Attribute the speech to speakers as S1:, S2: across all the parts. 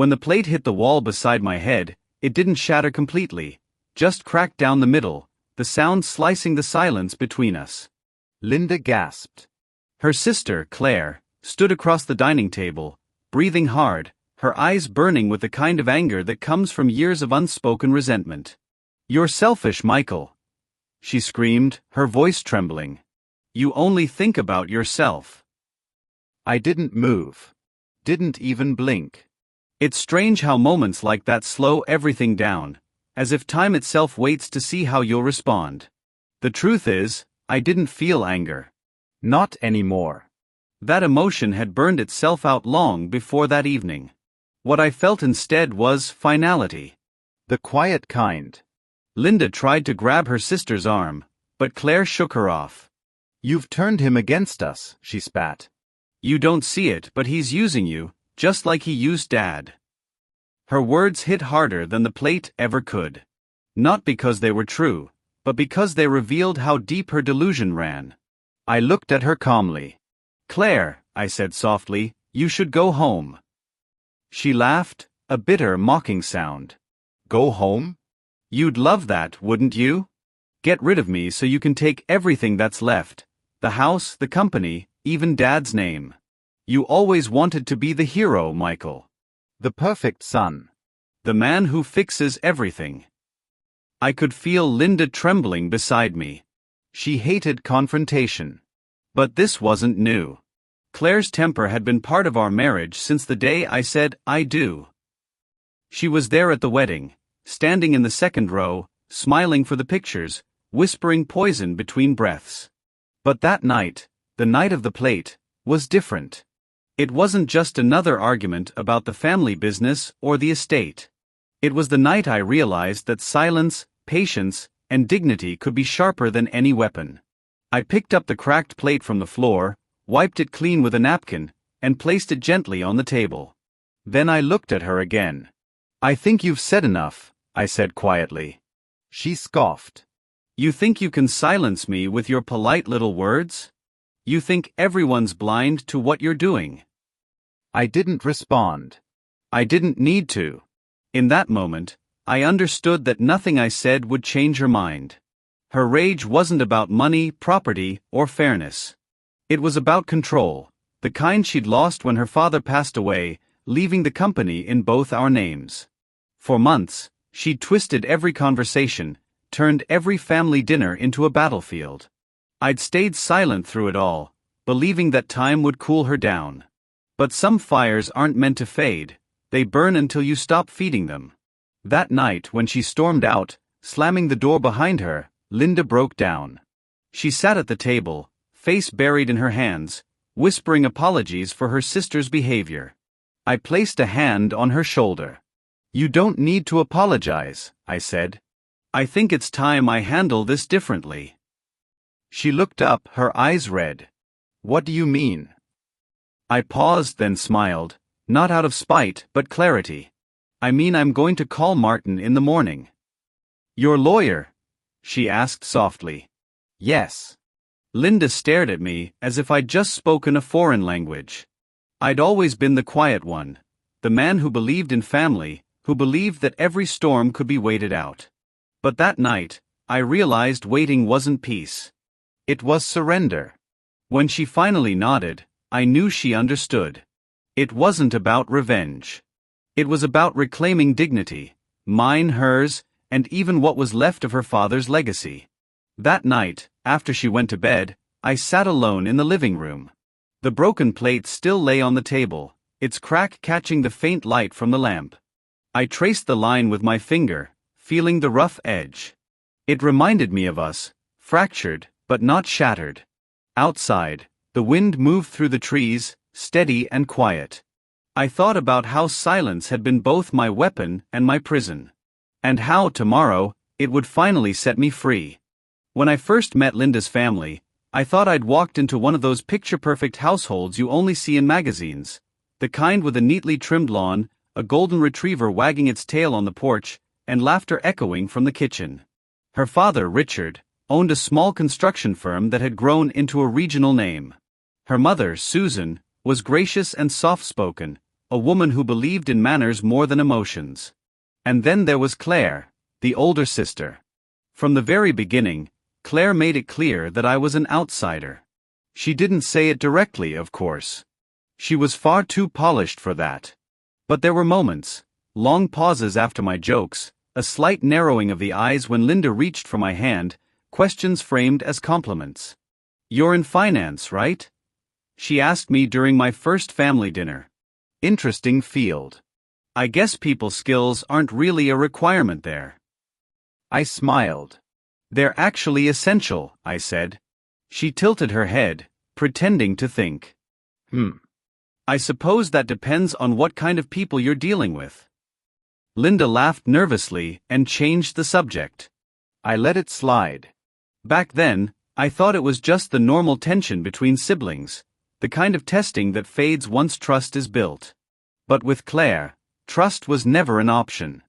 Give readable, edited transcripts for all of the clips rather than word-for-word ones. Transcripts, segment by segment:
S1: When the plate hit the wall beside my head, it didn't shatter completely, just cracked down the middle, the sound slicing the silence between us.
S2: Linda gasped.
S1: Her sister, Claire, stood across the dining table, breathing hard, her eyes burning with the kind of anger that comes from years of unspoken resentment. "You're selfish, Michael," she screamed, her voice trembling. "You only think about yourself."
S2: I didn't move. Didn't even blink.
S1: It's strange how moments like that slow everything down, as if time itself waits to see how you'll respond. The truth is, I didn't feel anger.
S2: Not anymore.
S1: That emotion had burned itself out long before that evening. What I felt instead was finality.
S2: The quiet kind.
S1: Linda tried to grab her sister's arm, but Claire shook her off.
S2: "You've turned him against us," she spat.
S1: "You don't see it, but he's using you, just like he used Dad." Her words hit harder than the plate ever could. Not because they were true, but because they revealed how deep her delusion ran. I looked at her calmly. "Claire," I said softly, "you should go home." She laughed, a bitter, mocking sound.
S2: "Go home?"
S1: "You'd love that, wouldn't you? Get rid of me so you can take everything that's left. The house, the company, even Dad's name. You always wanted to be the hero, Michael.
S2: The perfect son.
S1: The man who fixes everything." I could feel Linda trembling beside me. She hated confrontation. But this wasn't new. Claire's temper had been part of our marriage since the day I said, "I do." She was there at the wedding, standing in the second row, smiling for the pictures, whispering poison between breaths. But that night, the night of the plate, was different. It wasn't just another argument about the family business or the estate. It was the night I realized that silence, patience, and dignity could be sharper than any weapon. I picked up the cracked plate from the floor, wiped it clean with a napkin, and placed it gently on the table. Then I looked at her again. "I think you've said enough," I said quietly.
S2: She scoffed.
S1: "You think you can silence me with your polite little words? You think everyone's blind to what you're doing?"
S2: I didn't respond.
S1: I didn't need to. In that moment, I understood that nothing I said would change her mind. Her rage wasn't about money, property, or fairness. It was about control, the kind she'd lost when her father passed away, leaving the company in both our names. For months, she'd twisted every conversation, turned every family dinner into a battlefield. I'd stayed silent through it all, believing that time would cool her down. But some fires aren't meant to fade, they burn until you stop feeding them. That night when she stormed out, slamming the door behind her, Linda broke down. She sat at the table, face buried in her hands, whispering apologies for her sister's behavior. I placed a hand on her shoulder. "You don't need to apologize," I said. "I think it's time I handle this differently." She looked up, her eyes red. "What do you mean?" I paused, then smiled, not out of spite, but clarity. "I mean I'm going to call Martin in the morning." "Your lawyer?" she asked softly. "Yes." Linda stared at me as if I'd just spoken a foreign language. I'd always been the quiet one, the man who believed in family, who believed that every storm could be waited out. But that night, I realized waiting wasn't peace. It was surrender. When she finally nodded, I knew she understood. It wasn't about revenge. It was about reclaiming dignity, mine, hers, and even what was left of her father's legacy. That night, after she went to bed, I sat alone in the living room. The broken plate still lay on the table, its crack catching the faint light from the lamp. I traced the line with my finger, feeling the rough edge. It reminded me of us, fractured, but not shattered. Outside, the wind moved through the trees, steady and quiet. I thought about how silence had been both my weapon and my prison. And how, tomorrow, it would finally set me free. When I first met Linda's family, I thought I'd walked into one of those picture-perfect households you only see in magazines. The kind with a neatly trimmed lawn, a golden retriever wagging its tail on the porch, and laughter echoing from the kitchen. Her father, Richard, owned a small construction firm that had grown into a regional name. Her mother, Susan, was gracious and soft-spoken, a woman who believed in manners more than emotions. And then there was Claire, the older sister. From the very beginning, Claire made it clear that I was an outsider. She didn't say it directly, of course. She was far too polished for that. But there were moments, long pauses after my jokes, a slight narrowing of the eyes when Linda reached for my hand, questions framed as compliments. "You're in finance, right?" she asked me during my first family dinner.
S2: Interesting field.
S1: "I guess people skills aren't really a requirement there."
S2: I smiled.
S1: "They're actually essential," I said. She tilted her head, pretending to think. "I suppose that depends on what kind of people you're dealing with." Linda laughed nervously and changed the subject.
S2: I let it slide.
S1: Back then, I thought it was just the normal tension between siblings, the kind of testing that fades once trust is built. But with Claire, trust was never an option.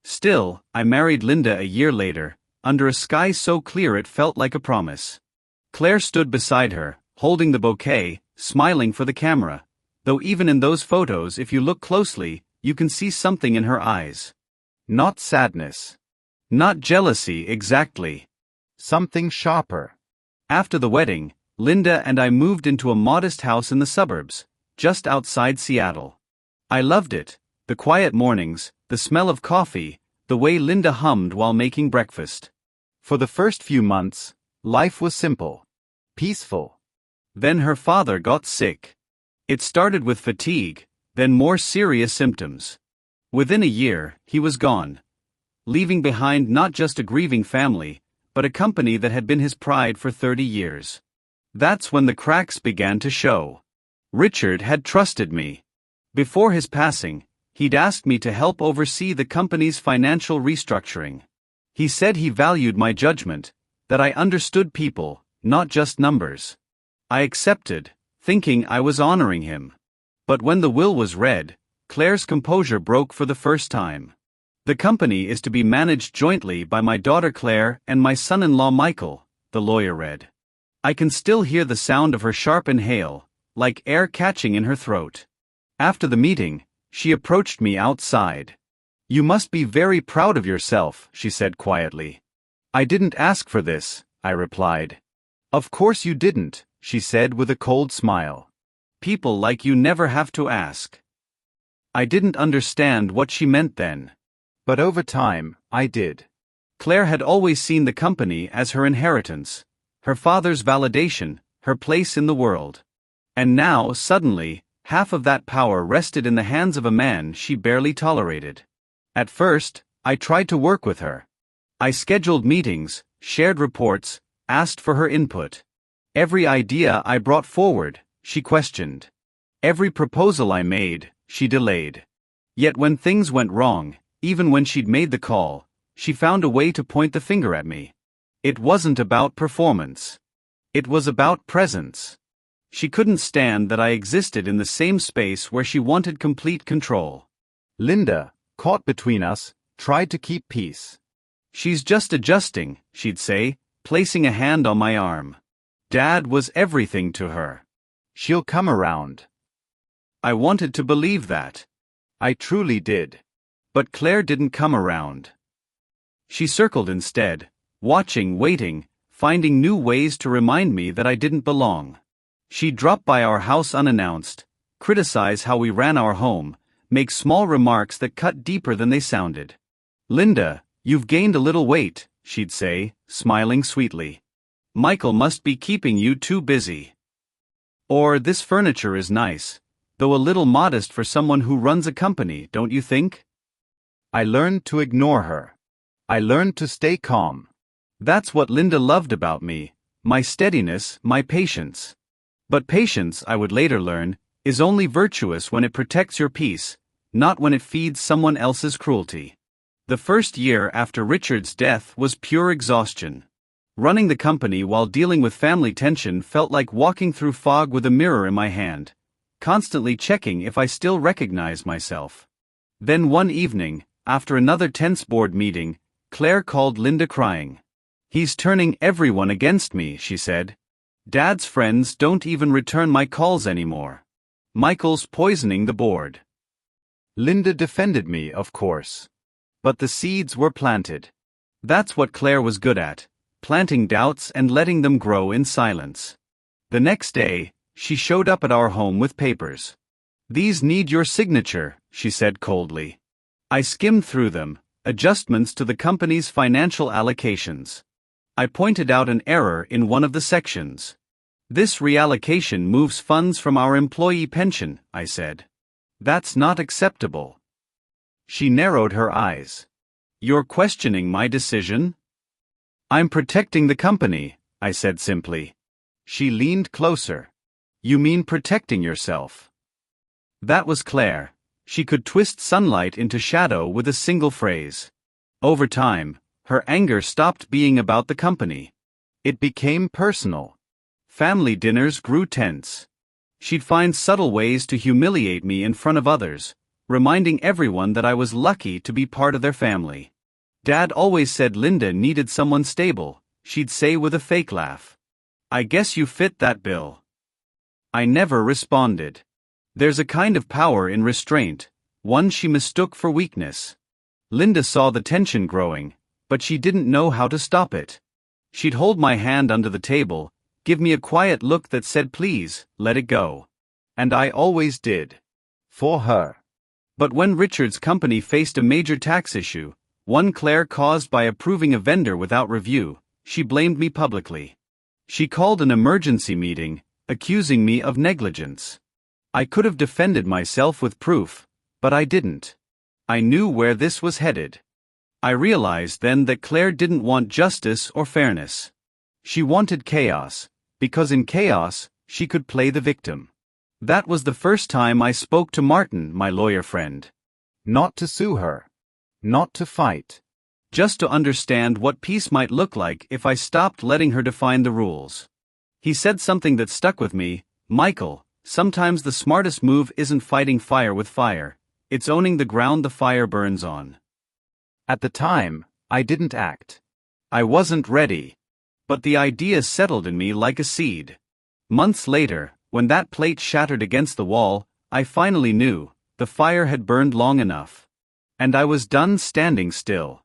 S1: Still, I married Linda a year later, under a sky so clear it felt like a promise. Claire stood beside her, holding the bouquet, smiling for the camera, though even in those photos, if you look closely, you can see something in her eyes.
S2: Not sadness.
S1: Not jealousy exactly.
S2: Something sharper.
S1: After the wedding, Linda and I moved into a modest house in the suburbs, just outside Seattle. I loved it, the quiet mornings, the smell of coffee, the way Linda hummed while making breakfast.
S2: For the first few months, life was simple, peaceful.
S1: Then her father got sick. It started with fatigue, then more serious symptoms. Within a year, he was gone, leaving behind not just a grieving family, but a company that had been his pride for 30 years. That's when the cracks began to show. Richard had trusted me. Before his passing, he'd asked me to help oversee the company's financial restructuring. He said he valued my judgment, that I understood people, not just numbers. I accepted, thinking I was honoring him. But when the will was read, Claire's composure broke for the first time. "The company is to be managed jointly by my daughter Claire and my son-in-law Michael," the lawyer read. I can still hear the sound of her sharp inhale, like air catching in her throat. After the meeting, she approached me outside. "You must be very proud of yourself," she said quietly. "I didn't ask for this," I replied. "Of course you didn't," she said with a cold smile. "People like you never have to ask." I didn't understand what she meant then.
S2: But over time, I did.
S1: Claire had always seen the company as her inheritance, her father's validation, her place in the world. And now, suddenly, half of that power rested in the hands of a man she barely tolerated. At first, I tried to work with her. I scheduled meetings, shared reports, asked for her input. Every idea I brought forward, she questioned. Every proposal I made, she delayed. Yet when things went wrong, even when she'd made the call, she found a way to point the finger at me. It wasn't about performance. It was about presence. She couldn't stand that I existed in the same space where she wanted complete control.
S2: Linda, caught between us, tried to keep peace.
S1: "She's just adjusting," she'd say, placing a hand on my arm. Dad was everything to her.
S2: "She'll come around."
S1: I wanted to believe that.
S2: I truly did.
S1: But Claire didn't come around. She circled instead, watching, waiting, finding new ways to remind me that I didn't belong. She'd drop by our house unannounced, criticize how we ran our home, make small remarks that cut deeper than they sounded. "Linda, you've gained a little weight," she'd say, smiling sweetly. "Michael must be keeping you too busy." Or, "This furniture is nice, though a little modest for someone who runs a company, don't you think?"
S2: I learned to ignore her. I learned to stay calm.
S1: That's what Linda loved about me, my steadiness, my patience. But patience, I would later learn, is only virtuous when it protects your peace, not when it feeds someone else's cruelty. The first year after Richard's death was pure exhaustion. Running the company while dealing with family tension felt like walking through fog with a mirror in my hand, constantly checking if I still recognized myself. Then one evening, after another tense board meeting, Claire called Linda crying. "He's turning everyone against me," she said. "Dad's friends don't even return my calls anymore. Michael's poisoning the board."
S2: Linda defended me, of course. But the seeds were planted.
S1: That's what Claire was good at, planting doubts and letting them grow in silence. The next day, she showed up at our home with papers. "These need your signature," she said coldly. I skimmed through them, adjustments to the company's financial allocations. I pointed out an error in one of the sections. "This reallocation moves funds from our employee pension," I said. "That's not acceptable." She narrowed her eyes. "You're questioning my decision?" "I'm protecting the company," I said simply. She leaned closer. "You mean protecting yourself?" That was Claire. She could twist sunlight into shadow with a single phrase. Over time, her anger stopped being about the company. It became personal. Family dinners grew tense. She'd find subtle ways to humiliate me in front of others, reminding everyone that I was lucky to be part of their family. "Dad always said Linda needed someone stable," she'd say with a fake laugh. "I guess you fit that bill." I never responded. There's a kind of power in restraint, one she mistook for weakness. Linda saw the tension growing, but she didn't know how to stop it. She'd hold my hand under the table, give me a quiet look that said, "Please, let it go." And I always did. For her. But when Richard's company faced a major tax issue, one Claire caused by approving a vendor without review, she blamed me publicly. She called an emergency meeting, accusing me of negligence. I could have defended myself with proof, but I didn't. I knew where this was headed. I realized then that Claire didn't want justice or fairness. She wanted chaos, because in chaos, she could play the victim. That was the first time I spoke to Martin, my lawyer friend.
S2: Not to sue her. Not to fight.
S1: Just to understand what peace might look like if I stopped letting her define the rules. He said something that stuck with me, "Michael, sometimes the smartest move isn't fighting fire with fire, it's owning the ground the fire burns on."
S2: At the time, I didn't act.
S1: I wasn't ready. But the idea settled in me like a seed. Months later, when that plate shattered against the wall, I finally knew, the fire had burned long enough. And I was done standing still.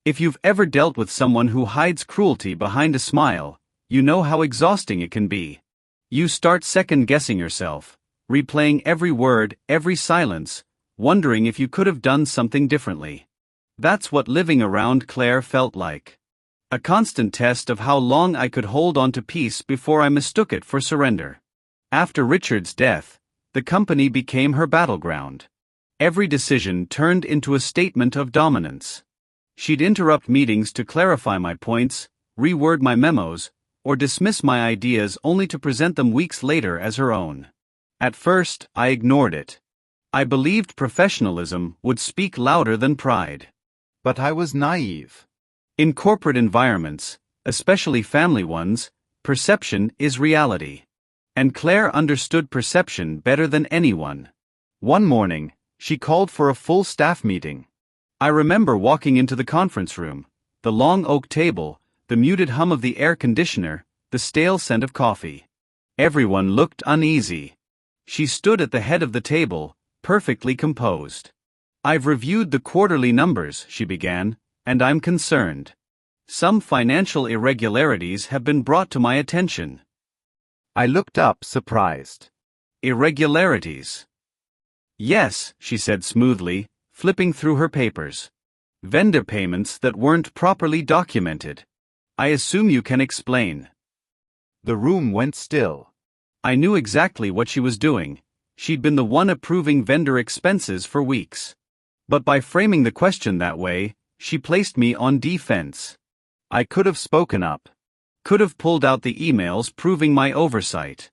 S1: If you've ever dealt with someone who hides cruelty behind a smile, you know how exhausting it can be. You start second-guessing yourself, replaying every word, every silence, wondering if you could have done something differently. That's what living around Claire felt like. A constant test of how long I could hold on to peace before I mistook it for surrender. After Richard's death, the company became her battleground. Every decision turned into a statement of dominance. She'd interrupt meetings to clarify my points, reword my memos, or dismiss my ideas only to present them weeks later as her own. At first, I ignored it. I believed professionalism would speak louder than pride.
S2: But I was naive.
S1: In corporate environments, especially family ones, perception is reality. And Claire understood perception better than anyone. One morning, she called for a full staff meeting. I remember walking into the conference room, the long oak table, the muted hum of the air conditioner, the stale scent of coffee. Everyone looked uneasy. She stood at the head of the table, perfectly composed. "I've reviewed the quarterly numbers," she began, "and I'm concerned. Some financial irregularities have been brought to my attention."
S2: I looked up, surprised.
S1: "Irregularities?" "Yes," she said smoothly, flipping through her papers. "Vendor payments that weren't properly documented. I assume you can explain."
S2: The room went still.
S1: I knew exactly what she was doing. She'd been the one approving vendor expenses for weeks. But by framing the question that way, she placed me on defense. I could have spoken up. Could have pulled out the emails proving my oversight.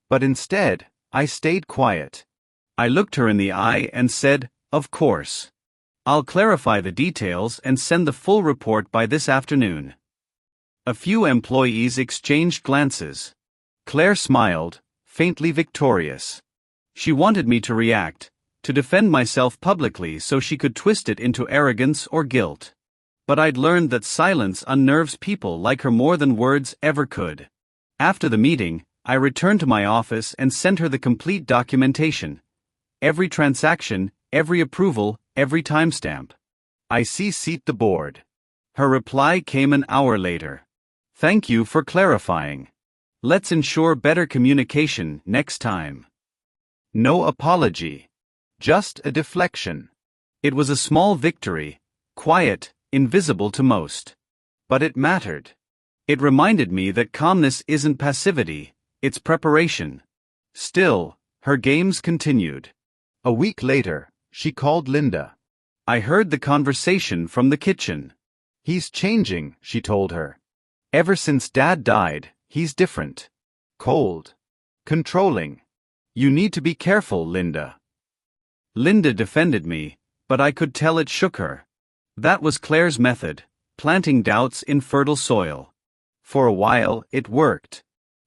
S1: But instead, I stayed quiet. I looked her in the eye and said, "Of course. I'll clarify the details and send the full report by this afternoon." A few employees exchanged glances. Claire smiled, faintly victorious. She wanted me to react, to defend myself publicly so she could twist it into arrogance or guilt. But I'd learned that silence unnerves people like her more than words ever could. After the meeting, I returned to my office and sent her the complete documentation. Every transaction, every approval, every timestamp.
S2: I see the board.
S1: Her reply came an hour later. Thank you for clarifying. Let's ensure better communication next time.
S2: No apology. Just a deflection.
S1: It was a small victory, quiet, invisible to most. But it mattered. It reminded me that calmness isn't passivity, it's preparation. Still, her games continued.
S2: A week later, she called Linda.
S1: I heard the conversation from the kitchen.
S2: He's changing, she told her. Ever since Dad died, he's different. Cold. Controlling.
S1: You need to be careful, Linda. Linda defended me, but I could tell it shook her. That was Claire's method, planting doubts in fertile soil. For a while, it worked.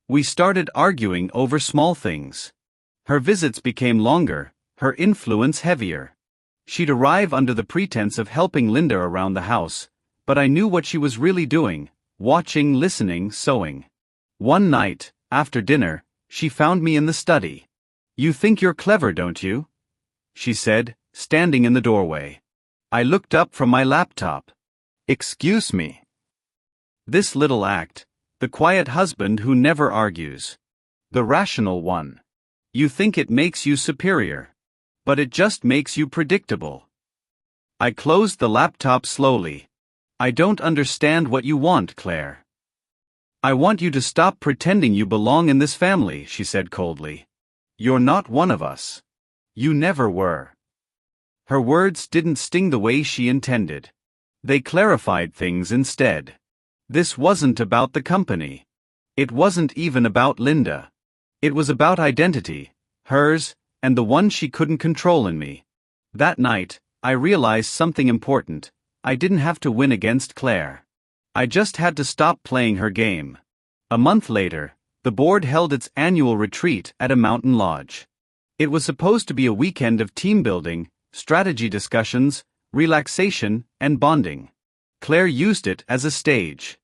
S1: We started arguing over small things. Her visits became longer, her influence heavier. She'd arrive under the pretense of helping Linda around the house, but I knew what she was really doing, watching, listening, sewing. One night, after dinner, she found me in the study. You think you're clever, don't you? She said, standing in the doorway. I looked up from my laptop.
S2: Excuse me.
S1: This little act, the quiet husband who never argues.
S2: The rational one.
S1: You think it makes you superior. But it just makes you predictable. I closed the laptop slowly. I don't understand what you want, Claire. I want you to stop pretending you belong in this family, she said coldly. You're not one of us. You never were. Her words didn't sting the way she intended. They clarified things instead. This wasn't about the company. It wasn't even about Linda. It was about identity, hers, and the one she couldn't control in me. That night, I realized something important. I didn't have to win against Claire. I just had to stop playing her game. A month later, the board held its annual retreat at a mountain lodge. It was supposed to be a weekend of team building, strategy discussions, relaxation, and bonding. Claire used it as a stage.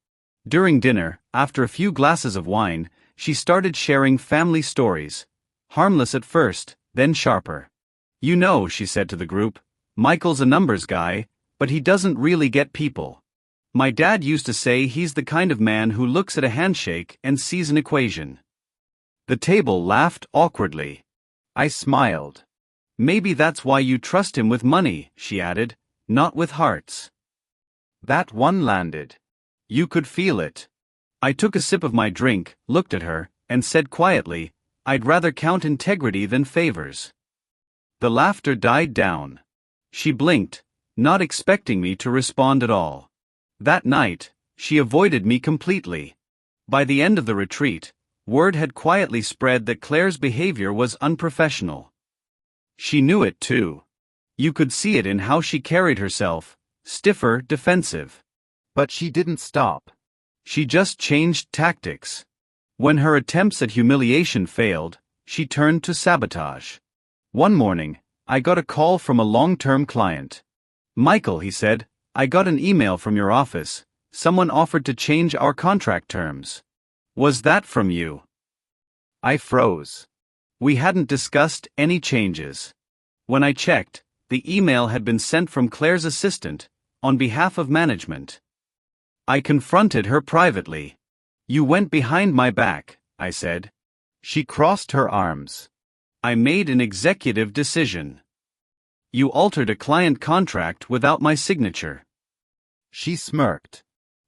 S1: During dinner, after a few glasses of wine, she started sharing family stories. Harmless at first, then sharper. You know, she said to the group, Michael's a numbers guy, but he doesn't really get people. My dad used to say he's the kind of man who looks at a handshake and sees an equation. The table laughed awkwardly. I smiled. Maybe that's why you trust him with money, she added, not with hearts. That one landed. You could feel it. I took a sip of my drink, looked at her, and said quietly, I'd rather count integrity than favors. The laughter died down. She blinked, not expecting me to respond at all. That night, she avoided me completely. By the end of the retreat, word had quietly spread that Claire's behavior was unprofessional. She knew it too. You could see it in how she carried herself, stiffer, defensive. But she didn't stop. She just changed tactics. When her attempts at humiliation failed, she turned to sabotage. One morning, I got a call from a long-term client. Michael, he said, I got an email from your office. Someone offered to change our contract terms. Was that from you? I froze. We hadn't discussed any changes. When I checked, the email had been sent from Claire's assistant, on behalf of management. I confronted her privately. You went behind my back, I said. She crossed her arms. I made an executive decision. You altered a client contract without my signature. She smirked.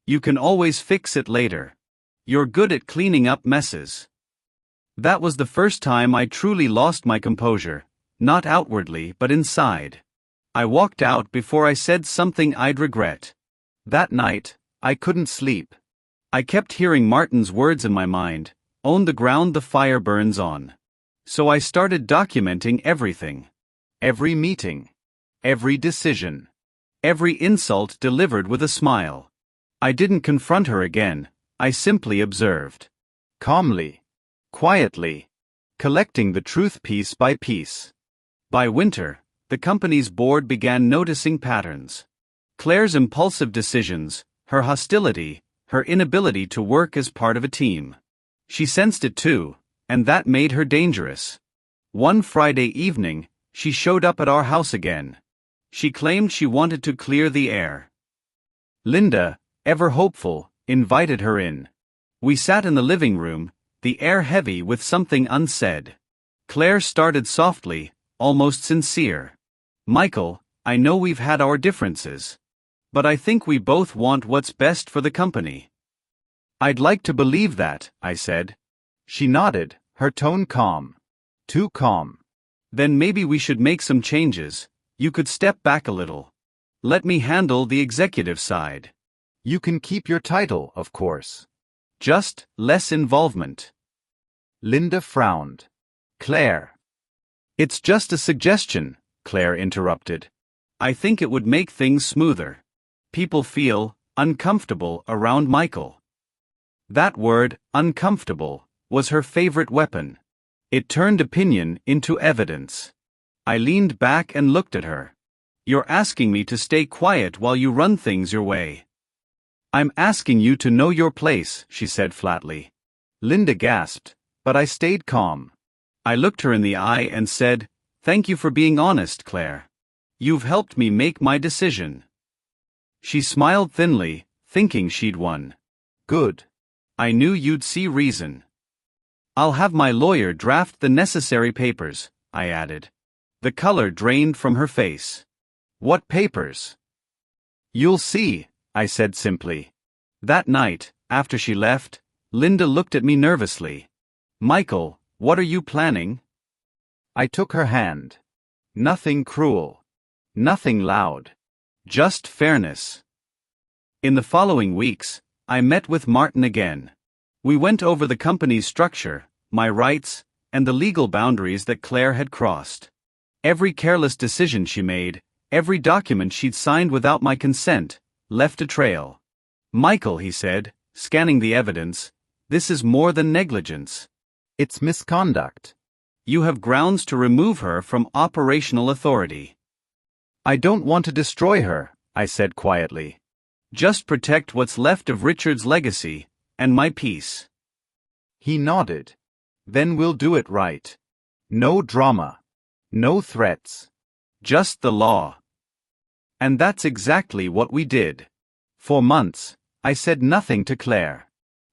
S1: You can always fix it later. You're good at cleaning up messes. That was the first time I truly lost my composure, not outwardly but inside. I walked out before I said something I'd regret. That night, I couldn't sleep. I kept hearing Martin's words in my mind, own the ground the fire burns on. So I started documenting everything. Every meeting. Every decision. Every insult delivered with a smile. I didn't confront her again, I simply observed. Calmly. Quietly. Collecting the truth piece by piece. By winter, the company's board began noticing patterns. Claire's impulsive decisions, her hostility, her inability to work as part of a team. She sensed it too, and that made her dangerous. One Friday evening, She showed up at our house again. She claimed she wanted to clear the air. Linda, ever hopeful, invited her in. We sat in the living room, the air heavy with something unsaid. Claire started softly, almost sincere. Michael, I know we've had our differences. But I think we both want what's best for the company.
S2: I'd like to believe that, I said. She nodded, her tone calm. Too calm.
S1: Then maybe we should make some changes. You could step back a little. Let me handle the executive side.
S2: You can keep your title, of course.
S1: Just less involvement.
S2: Linda frowned. Claire.
S1: It's just a suggestion, Claire interrupted. I think it would make things smoother. People feel uncomfortable around Michael. That word, uncomfortable, was her favorite weapon. It turned opinion into evidence. I leaned back and looked at her. You're asking me to stay quiet while you run things your way. I'm asking you to know your place, she said flatly.
S2: Linda gasped, but I stayed calm.
S1: I looked her in the eye and said, Thank you for being honest, Claire. You've helped me make my decision. She smiled thinly, thinking she'd won.
S2: Good.
S1: I knew you'd see reason. I'll have my lawyer draft the necessary papers, I added. The color drained from her face. What papers? You'll see, I said simply. That night, after she left, Linda looked at me nervously. Michael, what are you planning?
S2: I took her hand. Nothing cruel. Nothing loud.
S1: Just fairness. In the following weeks, I met with Martin again. We went over the company's structure, my rights, and the legal boundaries that Claire had crossed. Every careless decision she made, every document she'd signed without my consent, left a trail. Michael, he said, scanning the evidence, this is more than negligence.
S2: It's misconduct.
S1: You have grounds to remove her from operational authority.
S2: I don't want to destroy her, I said quietly.
S1: Just protect what's left of Richard's legacy, and my peace.
S2: He nodded. Then we'll do it right. No drama. No threats.
S1: Just the law. And that's exactly what we did. For months, I said nothing to Claire.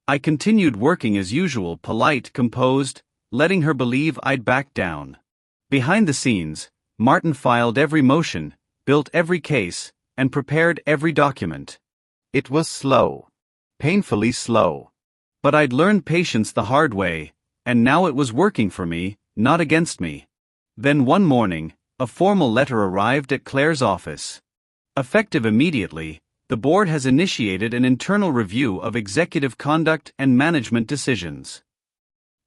S1: I continued working as usual, polite, composed, letting her believe I'd back down. Behind the scenes, Martin filed every motion, built every case, and prepared every document.
S2: It was slow. Painfully slow.
S1: But I'd learned patience the hard way, and now it was working for me, not against me. Then one morning, a formal letter arrived at Claire's office. Effective immediately, the board has initiated an internal review of executive conduct and management decisions.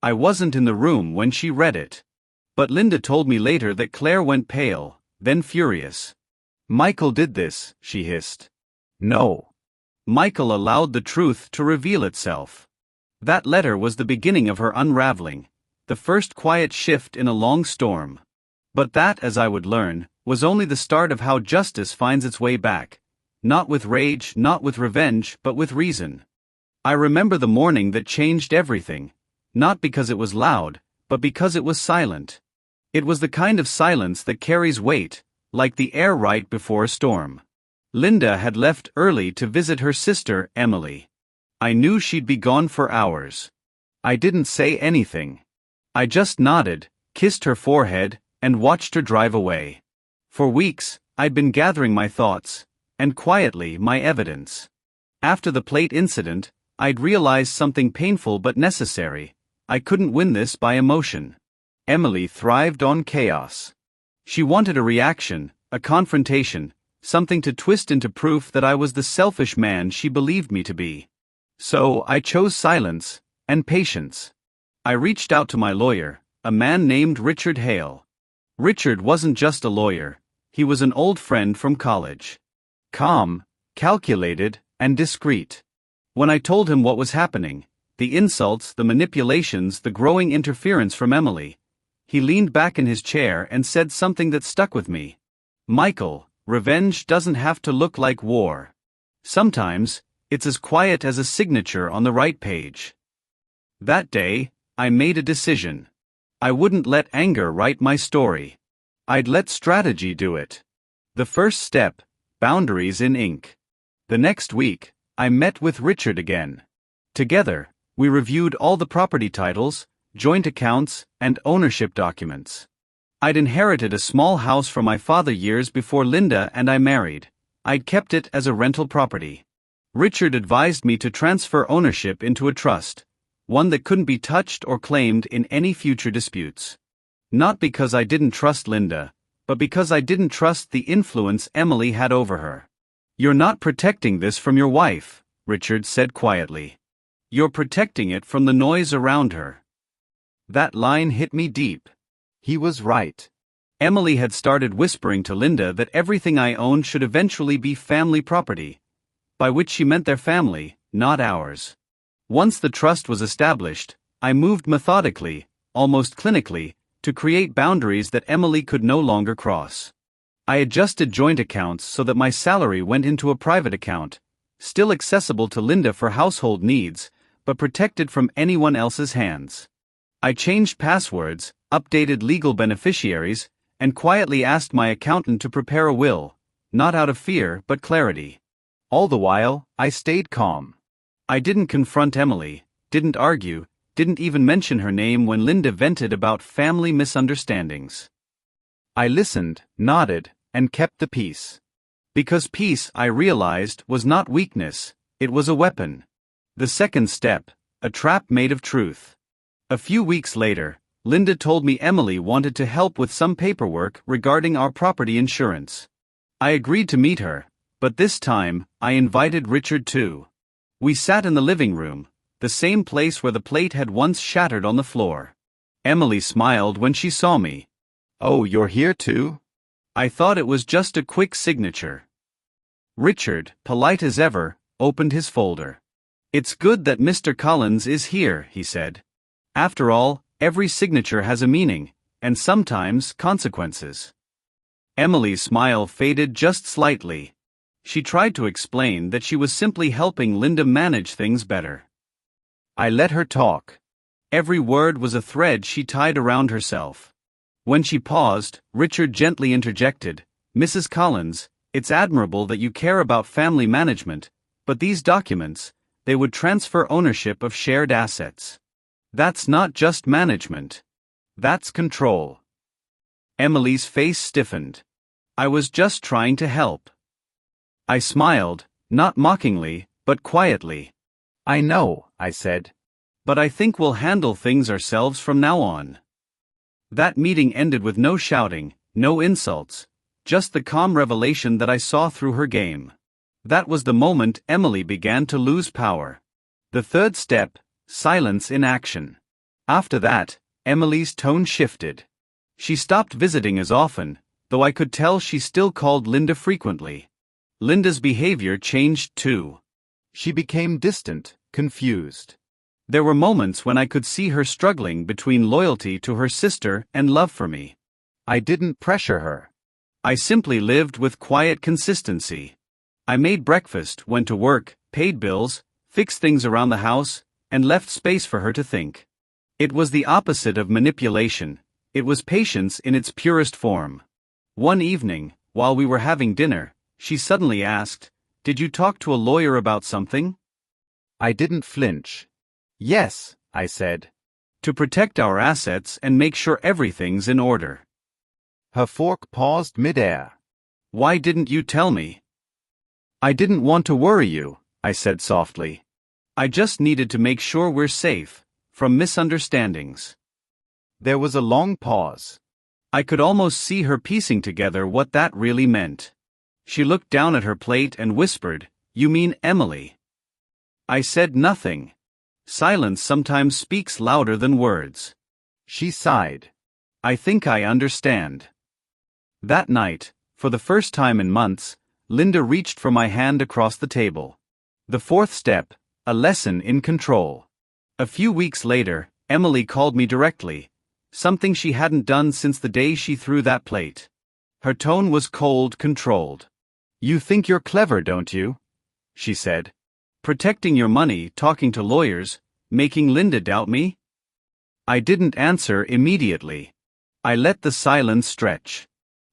S1: I wasn't in the room when she read it. But Linda told me later that Claire went pale, then furious. Michael did this, she hissed. No. Michael allowed the truth to reveal itself. That letter was the beginning of her unraveling, the first quiet shift in a long storm. But that, as I would learn, was only the start of how justice finds its way back. Not with rage, not with revenge, but with reason. I remember the morning that changed everything. Not because it was loud, but because it was silent. It was the kind of silence that carries weight, like the air right before a storm. Linda had left early to visit her sister, Emily. I knew she'd be gone for hours. I didn't say anything. I just nodded, kissed her forehead, and watched her drive away. For weeks, I'd been gathering my thoughts, and quietly my evidence. After the plate incident, I'd realized something painful but necessary. I couldn't win this by emotion. Emily thrived on chaos. She wanted a reaction, a confrontation, something to twist into proof that I was the selfish man she believed me to be. So I chose silence and patience. I reached out to my lawyer, a man named Richard Hale. Richard wasn't just a lawyer, he was an old friend from college. Calm, calculated, and discreet. When I told him what was happening, the insults, the manipulations, the growing interference from Emily, he leaned back in his chair and said something that stuck with me. Michael, revenge doesn't have to look like war. Sometimes, it's as quiet as a signature on the right page. That day, I made a decision. I wouldn't let anger write my story. I'd let strategy do it. The first step, boundaries in ink. The next week, I met with Richard again. Together, we reviewed all the property titles, joint accounts, and ownership documents. I'd inherited a small house from my father years before Linda and I married. I'd kept it as a rental property. Richard advised me to transfer ownership into a trust, one that couldn't be touched or claimed in any future disputes. Not because I didn't trust Linda, but because I didn't trust the influence Emily had over her. "You're not protecting this from your wife," Richard said quietly. "You're protecting it from the noise around her." That line hit me deep. He was right. Emily had started whispering to Linda that everything I owned should eventually be family property, by which she meant their family, not ours. Once the trust was established, I moved methodically, almost clinically, to create boundaries that Emily could no longer cross. I adjusted joint accounts so that my salary went into a private account, still accessible to Linda for household needs, but protected from anyone else's hands. I changed passwords, updated legal beneficiaries, and quietly asked my accountant to prepare a will, not out of fear but clarity. All the while, I stayed calm. I didn't confront Emily, didn't argue, didn't even mention her name when Linda vented about family misunderstandings. I listened, nodded, and kept the peace. Because peace, I realized, was not weakness, it was a weapon. The second step, a trap made of truth. A few weeks later, Linda told me Emily wanted to help with some paperwork regarding our property insurance. I agreed to meet her, but this time, I invited Richard too. We sat in the living room, the same place where the plate had once shattered on the floor. Emily smiled when she saw me. "Oh, you're here too?" I thought it was just a quick signature. Richard, polite as ever, opened his folder. "It's good that Mr. Collins is here," he said. "After all, every signature has a meaning, and sometimes consequences." Emily's smile faded just slightly. She tried to explain that she was simply helping Linda manage things better. I let her talk. Every word was a thread she tied around herself. When she paused, Richard gently interjected, "Mrs. Collins, it's admirable that you care about family management, but these documents, they would transfer ownership of shared assets. That's not just management. That's control." Emily's face stiffened. "I was just trying to help." I smiled, not mockingly, but quietly. "I know," I said. "But I think we'll handle things ourselves from now on." That meeting ended with no shouting, no insults, just the calm revelation that I saw through her game. That was the moment Emily began to lose power. The third step, silence in action. After that, Emily's tone shifted. She stopped visiting as often, though I could tell she still called Linda frequently. Linda's behavior changed too. She became distant, confused. There were moments when I could see her struggling between loyalty to her sister and love for me. I didn't pressure her. I simply lived with quiet consistency. I made breakfast, went to work, paid bills, fixed things around the house, and left space for her to think. It was the opposite of manipulation. It was patience in its purest form. One evening, while we were having dinner, she suddenly asked, "Did you talk to a lawyer about something?" I didn't flinch. "Yes," I said. "To protect our assets and make sure everything's in order." Her fork paused midair. "Why didn't you tell me?" "I didn't want to worry you," I said softly. "I just needed to make sure we're safe, from misunderstandings." There was a long pause. I could almost see her piecing together what that really meant. She looked down at her plate and whispered, "You mean Emily?" I said nothing. Silence sometimes speaks louder than words. She sighed. "I think I understand." That night, for the first time in months, Linda reached for my hand across the table. The fourth step, a lesson in control. A few weeks later, Emily called me directly, something she hadn't done since the day she threw that plate. Her tone was cold, controlled. "You think you're clever, don't you?" she said. "Protecting your money, talking to lawyers, making Linda doubt me?" I didn't answer immediately. I let the silence stretch.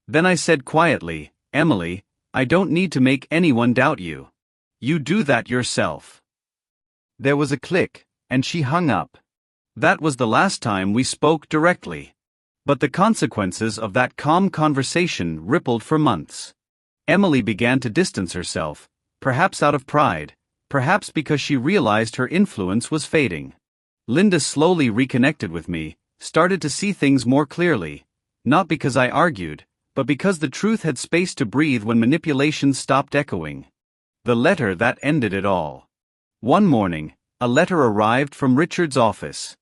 S1: Then I said quietly, "Emily, I don't need to make anyone doubt you. You do that yourself."
S2: There was a click, and she hung up.
S1: That was the last time we spoke directly. But the consequences of that calm conversation rippled for months. Emily began to distance herself, perhaps out of pride, perhaps because she realized her influence was fading. Linda slowly reconnected with me, started to see things more clearly, not because I argued, but because the truth had space to breathe when manipulation stopped echoing. The letter that ended it all. One morning, a letter arrived from Richard's office.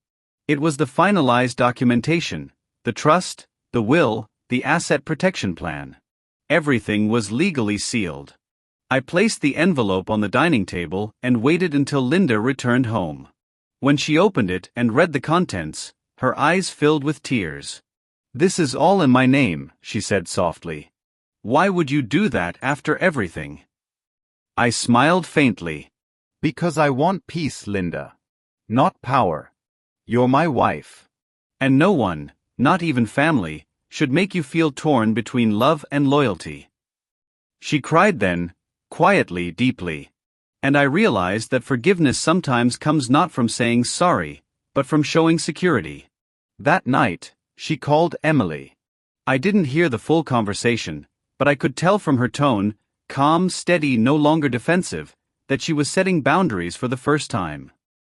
S1: It was the finalized documentation, the trust, the will, the asset protection plan. Everything was legally sealed. I placed the envelope on the dining table and waited until Linda returned home. When she opened it and read the contents, her eyes filled with tears. "This is all in my name," she said softly. "Why would you do that after everything?" I smiled faintly.
S2: "Because I want peace, Linda. Not power. You're my wife.
S1: And no one, not even family, should make you feel torn between love and loyalty." She cried then, quietly, deeply. And I realized that forgiveness sometimes comes not from saying sorry, but from showing security. That night, she called Emily. I didn't hear the full conversation, but I could tell from her tone, calm, steady, no longer defensive, that she was setting boundaries for the first time.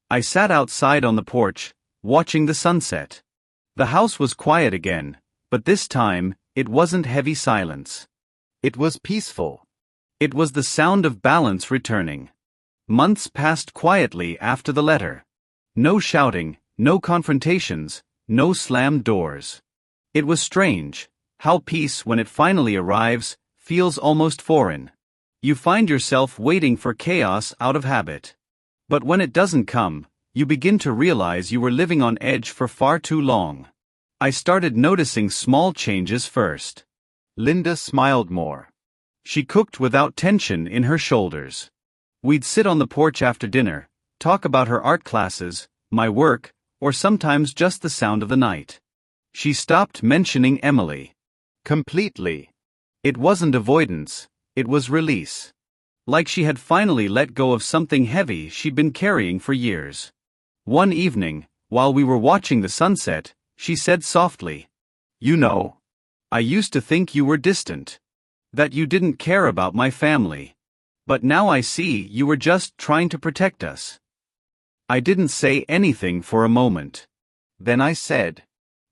S1: I sat outside on the porch, watching the sunset. The house was quiet again, but this time, it wasn't heavy silence.
S2: It was peaceful.
S1: It was the sound of balance returning. Months passed quietly after the letter. No shouting, no confrontations, no slammed doors. It was strange, how peace, when it finally arrives, feels almost foreign. You find yourself waiting for chaos out of habit. But when it doesn't come, you begin to realize you were living on edge for far too long. I started noticing small changes first.
S2: Linda smiled more.
S1: She cooked without tension in her shoulders. We'd sit on the porch after dinner, talk about her art classes, my work, or sometimes just the sound of the night. She stopped mentioning Emily.
S2: Completely.
S1: It wasn't avoidance, it was release. Like she had finally let go of something heavy she'd been carrying for years. One evening, while we were watching the sunset, she said softly, "You know, I used to think you were distant. That you didn't care about my family. But now I see you were just trying to protect us." I didn't say anything for a moment. Then I said,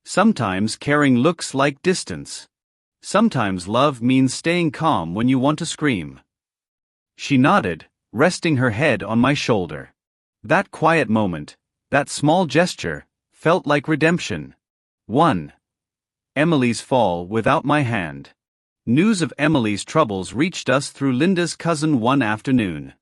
S1: "Sometimes caring looks like distance. Sometimes love means staying calm when you want to scream." She nodded, resting her head on my shoulder. That quiet moment, that small gesture, felt like redemption. 1. Emily's fall without my hand. News of Emily's troubles reached us through Linda's cousin one afternoon.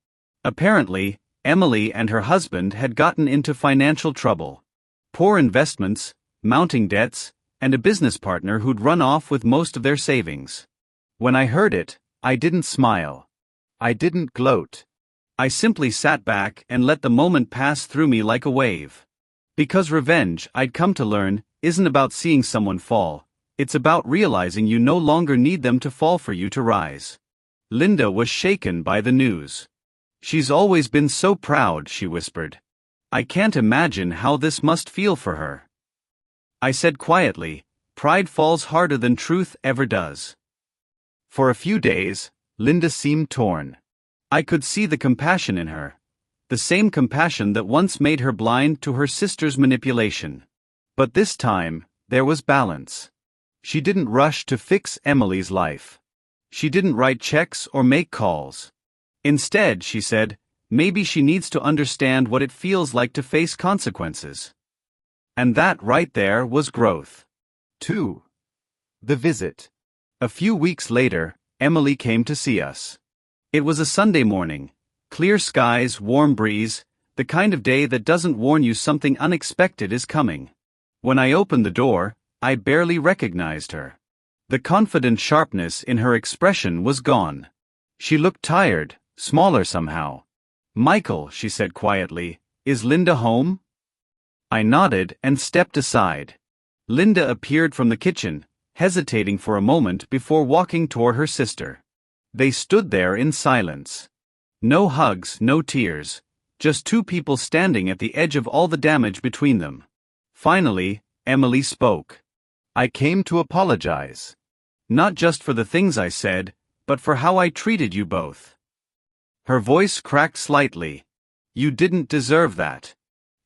S1: Apparently, Emily and her husband had gotten into financial trouble. Poor investments, mounting debts, and a business partner who'd run off with most of their savings. When I heard it, I didn't smile. I didn't gloat. I simply sat back and let the moment pass through me like a wave. Because revenge, I'd come to learn, isn't about seeing someone fall. It's about realizing you no longer need them to fall for you to rise. Linda was shaken by the news. "She's always been so proud," she whispered. "I can't imagine how this must feel for her." I said quietly, "Pride falls harder than truth ever does." For a few days, Linda seemed torn. I could see the compassion in her. The same compassion that once made her blind to her sister's manipulation. But this time, there was balance. She didn't rush to fix Emily's life. She didn't write checks or make calls. Instead, she said, maybe she needs to understand what it feels like to face consequences. And that right there was growth.
S2: 2. The visit.
S1: A few weeks later, Emily came to see us. It was a Sunday morning. Clear skies, warm breeze, the kind of day that doesn't warn you something unexpected is coming. When I opened the door, I barely recognized her. The confident sharpness in her expression was gone. She looked tired, smaller somehow. "Michael," she said quietly, "is Linda home?" I nodded and stepped aside. Linda appeared from the kitchen, hesitating for a moment before walking toward her sister. They stood there in silence. No hugs, no tears. Just two people standing at the edge of all the damage between them. Finally, Emily spoke.
S2: I came to apologize.
S1: Not just for the things I said, but for how I treated you both. Her voice cracked slightly. You didn't deserve that.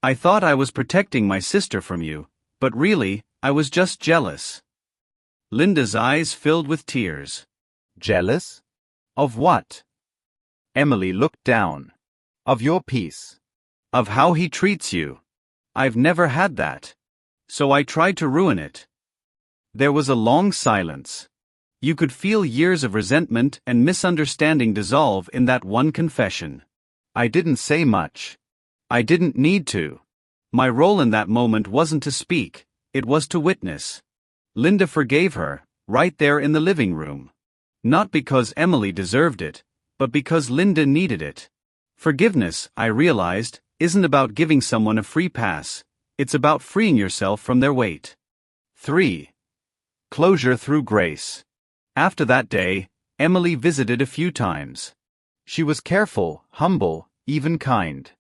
S1: I thought I was protecting my sister from you, but really, I was just jealous. Linda's eyes filled with tears.
S2: Jealous? Of what? Emily looked down. Of your peace.
S1: Of how he treats you. I've never had that. So I tried to ruin it. There was a long silence. You could feel years of resentment and misunderstanding dissolve in that one confession.
S2: I didn't say much.
S1: I didn't need to. My role in that moment wasn't to speak, it was to witness. Linda forgave her, right there in the living room. Not because Emily deserved it, but because Linda needed it. Forgiveness, I realized, isn't about giving someone a free pass, it's about freeing yourself from their weight. 3. Closure through grace. After that day, Emily visited a few times.
S2: She was careful, humble, even kind.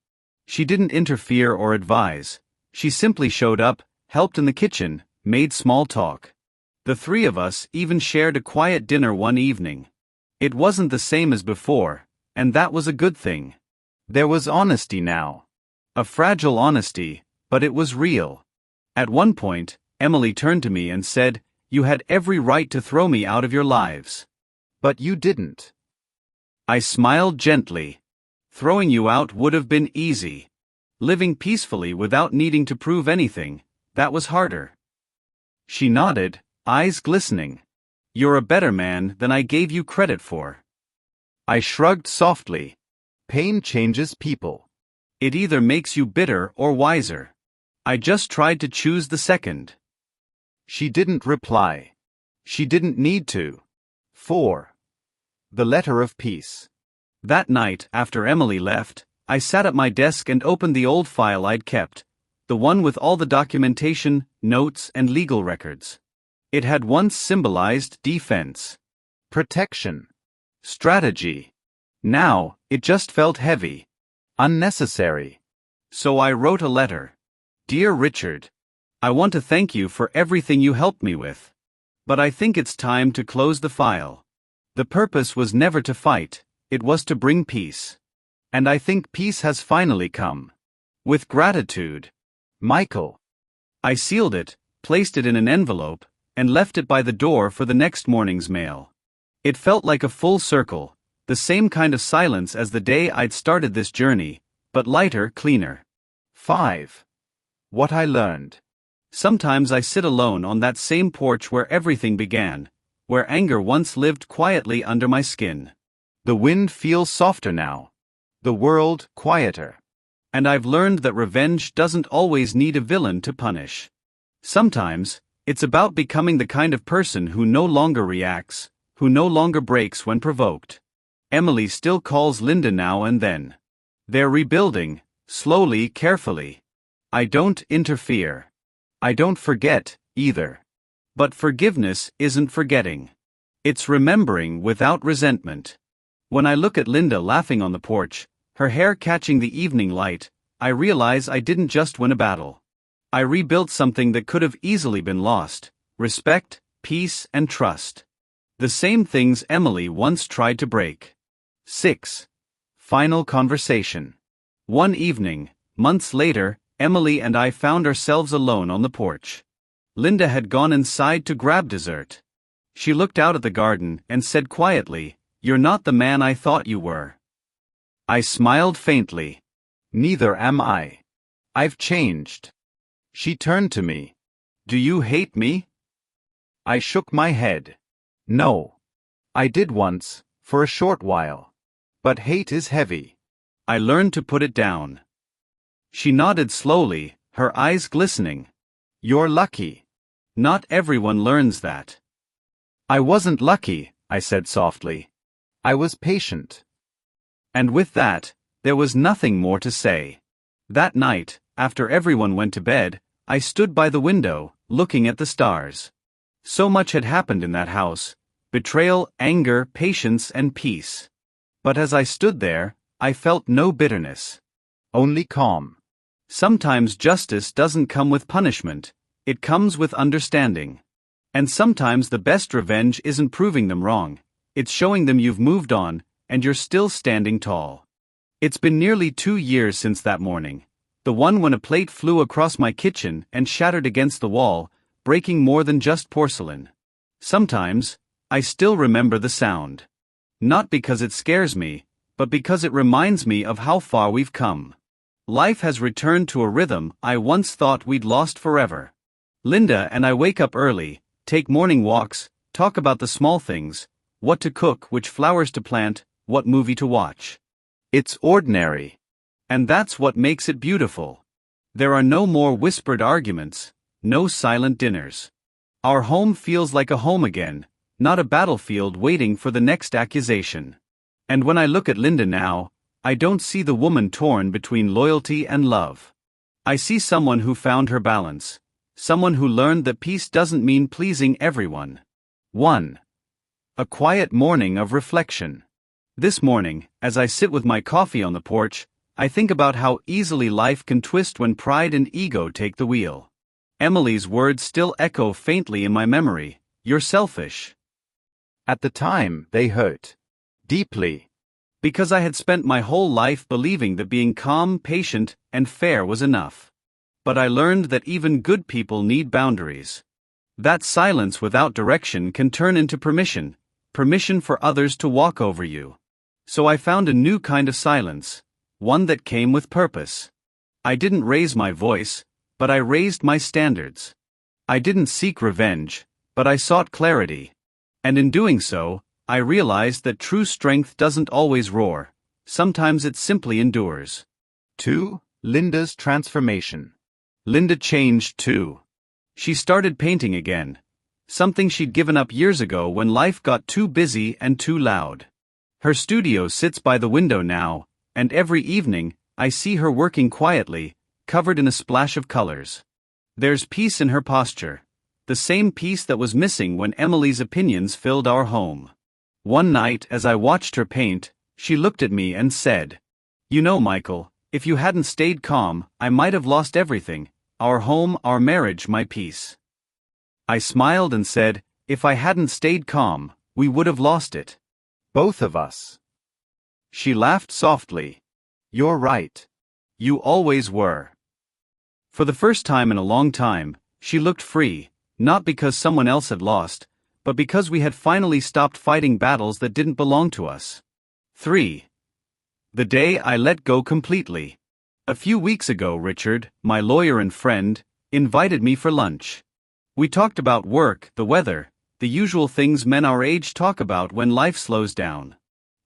S1: She didn't interfere or advise. She simply showed up, helped in the kitchen, made small talk. The three of us even shared a quiet dinner one evening. It wasn't the same as before, and that was a good thing.
S2: There was honesty now.
S1: A fragile honesty, but it was real. At one point, Emily turned to me and said, "You had every right to throw me out of your lives."
S2: But you didn't.
S1: I smiled gently. Throwing you out would have been easy. Living peacefully without needing to prove anything, that was harder. She nodded, eyes glistening. You're a better man than I gave you credit for. I shrugged softly.
S2: Pain changes people.
S1: It either makes you bitter or wiser. I just tried to choose the second.
S2: She didn't reply.
S1: She didn't need to.
S2: 4. The letter of peace.
S1: That night, after Emily left, I sat at my desk and opened the old file I'd kept, the one with all the documentation, notes, and legal records. It had once symbolized defense,
S2: protection,
S1: strategy. Now, it just felt heavy,
S2: unnecessary.
S1: So I wrote a letter. Dear Richard, I want to thank you for everything you helped me with. But I think it's time to close the file. The purpose was never to fight, it was to bring peace. And I think peace has finally come. With gratitude.
S2: Michael.
S1: I sealed it, placed it in an envelope, and left it by the door for the next morning's mail. It felt like a full circle, the same kind of silence as the day I'd started this journey, but lighter, cleaner.
S2: 5. What I learned.
S1: Sometimes I sit alone on that same porch where everything began, where anger once lived quietly under my skin.
S2: The wind feels softer now. The world quieter.
S1: And I've learned that revenge doesn't always need a villain to punish. Sometimes, it's about becoming the kind of person who no longer reacts, who no longer breaks when provoked. Emily still calls Linda now and then. They're rebuilding, slowly, carefully. I don't interfere. I don't forget, either. But forgiveness isn't forgetting. It's remembering without resentment. When I look at Linda laughing on the porch, her hair catching the evening light, I realize I didn't just win a battle. I rebuilt something that could have easily been lost: respect, peace, and trust. The same things Emily once tried to break. 6. Final conversation. One evening, months later, Emily and I found ourselves alone on the porch. Linda had gone inside to grab dessert. She looked out at the garden and said quietly, "You're not the man I thought you were." I smiled faintly.
S2: Neither am I. I've changed. She turned to me.
S1: Do you hate me?
S2: I shook my head. No. I did once, for a short while. But hate is heavy.
S1: I learned to put it down. She nodded slowly, her eyes glistening. You're lucky. Not everyone learns that.
S2: I wasn't lucky, I said softly. I was patient.
S1: And with that, there was nothing more to say. That night, after everyone went to bed, I stood by the window, looking at the stars. So much had happened in that house: betrayal, anger, patience, and peace. But as I stood there, I felt no bitterness.
S2: Only calm.
S1: Sometimes justice doesn't come with punishment, it comes with understanding. And sometimes the best revenge isn't proving them wrong, it's showing them you've moved on, and you're still standing tall. It's been nearly 2 years since that morning, the one when a plate flew across my kitchen and shattered against the wall, breaking more than just porcelain. Sometimes, I still remember the sound. Not because it scares me, but because it reminds me of how far we've come. Life has returned to a rhythm I once thought we'd lost forever. Linda and I wake up early, take morning walks, talk about the small things: what to cook, which flowers to plant, what movie to watch.
S2: It's ordinary.
S1: And that's what makes it beautiful. There are no more whispered arguments, no silent dinners. Our home feels like a home again, not a battlefield waiting for the next accusation. And when I look at Linda now, I don't see the woman torn between loyalty and love. I see someone who found her balance, someone who learned that peace doesn't mean pleasing everyone. 1. A quiet morning of reflection. This morning, as I sit with my coffee on the porch, I think about how easily life can twist when pride and ego take the wheel. Emily's words still echo faintly in my memory: "You're selfish."
S2: At the time, they hurt. Deeply.
S1: Because I had spent my whole life believing that being calm, patient, and fair was enough. But I learned that even good people need boundaries. That silence without direction can turn into permission for others to walk over you. So I found a new kind of silence, one that came with purpose. I didn't raise my voice, but I raised my standards. I didn't seek revenge, but I sought clarity. And in doing so, I realized that true strength doesn't always roar, sometimes it simply endures.
S2: 2. Linda's transformation.
S1: Linda changed too. She started painting again, something she'd given up years ago when life got too busy and too loud. Her studio sits by the window now, and every evening, I see her working quietly, covered in a splash of colors. There's peace in her posture, the same peace that was missing when Emily's opinions filled our home. One night, as I watched her paint, she looked at me and said, "You know, Michael, if you hadn't stayed calm, I might have lost everything: our home, our marriage, my peace." I smiled and said, "If I hadn't stayed calm, we would have lost it.
S2: Both of us."
S1: She laughed softly.
S2: "You're right.
S1: You always were." For the first time in a long time, she looked free, not because someone else had lost, but because we had finally stopped fighting battles that didn't belong to us. 3. The day I let go completely. A few weeks ago, Richard, my lawyer and friend, invited me for lunch. We talked about work, the weather, the usual things men our age talk about when life slows down.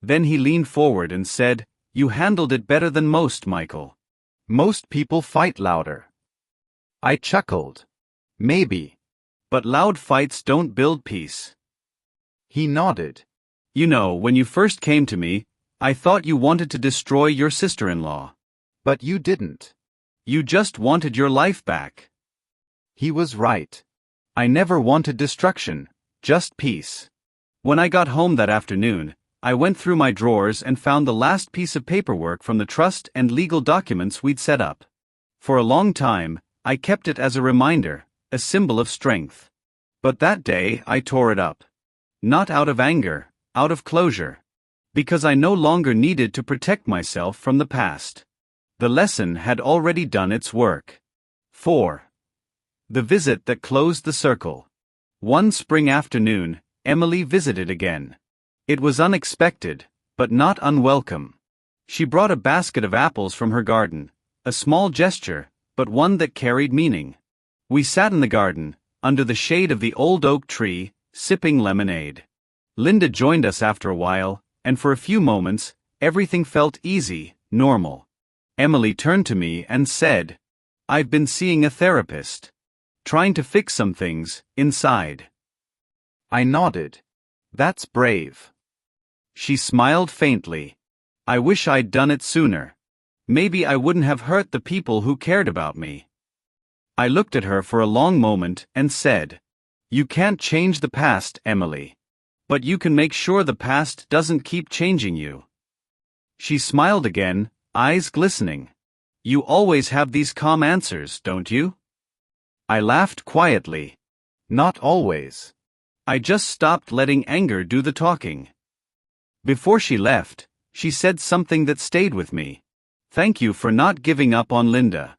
S1: Then he leaned forward and said, "You handled it better than most, Michael."
S2: Most people fight louder. I chuckled. Maybe.
S1: But loud fights don't build peace.
S2: He nodded.
S1: You know, when you first came to me, I thought you wanted to destroy your sister-in-law.
S2: But you didn't.
S1: You just wanted your life back.
S2: He was right.
S1: I never wanted destruction, just peace. When I got home that afternoon, I went through my drawers and found the last piece of paperwork from the trust and legal documents we'd set up. For a long time, I kept it as a reminder, a symbol of strength. But that day I tore it up. Not out of anger, out of closure. Because I no longer needed to protect myself from the past. The lesson had already done its work. 4. The visit that closed the circle. One spring afternoon, Emily visited again. It was unexpected, but not unwelcome. She brought a basket of apples from her garden, a small gesture, but one that carried meaning. We sat in the garden, under the shade of the old oak tree, sipping lemonade. Linda joined us after a while, and for a few moments, everything felt easy, normal. Emily turned to me and said, "I've been seeing a therapist. Trying to fix some things, inside."
S2: I nodded. That's brave.
S1: She smiled faintly. I wish I'd done it sooner. Maybe I wouldn't have hurt the people who cared about me. I looked at her for a long moment and said, You can't change the past, Emily. But you can make sure the past doesn't keep changing you. She smiled again, eyes glistening. You always have these calm answers, don't you? I laughed quietly.
S2: Not always.
S1: I just stopped letting anger do the talking. Before she left, she said something that stayed with me. Thank you for not giving up on Linda.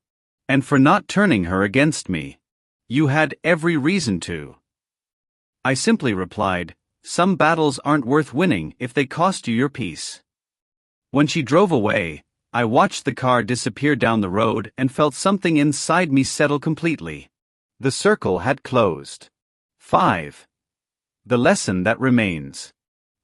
S1: And for not turning her against me. You had every reason to. I simply replied, some battles aren't worth winning if they cost you your peace. When she drove away, I watched the car disappear down the road and felt something inside me settle completely.
S2: The circle had closed.
S1: 5. The lesson that remains.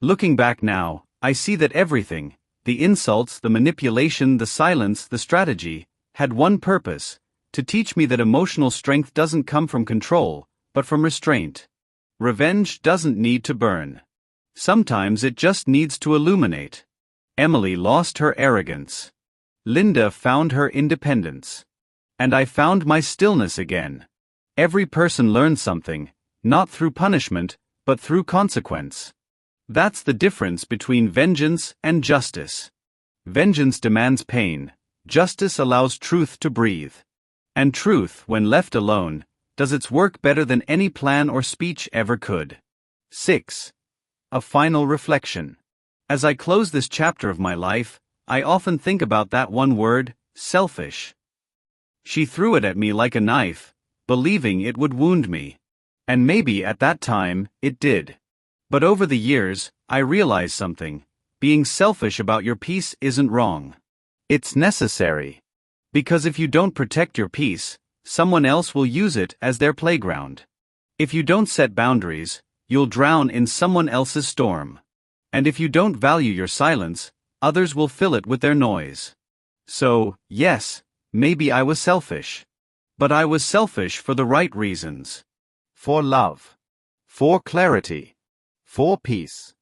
S1: Looking back now, I see that everything, the insults, the manipulation, the silence, the strategy, had one purpose, to teach me that emotional strength doesn't come from control, but from restraint. Revenge doesn't need to burn. Sometimes it just needs to illuminate. Emily lost her arrogance. Linda found her independence. And I found my stillness again. Every person learns something, not through punishment, but through consequence. That's the difference between vengeance and justice. Vengeance demands pain, justice allows truth to breathe. And truth, when left alone, does its work better than any plan or speech ever could. 6. A final reflection. As I close this chapter of my life, I often think about that one word, selfish. She threw it at me like a knife, believing it would wound me. And maybe at that time, it did. But over the years, I realized something. Being selfish about your peace isn't wrong. It's necessary. Because if you don't protect your peace, someone else will use it as their playground. If you don't set boundaries, you'll drown in someone else's storm. And if you don't value your silence, others will fill it with their noise. So, yes, maybe I was selfish. But I was selfish for the right reasons.
S2: For love. For clarity. For peace.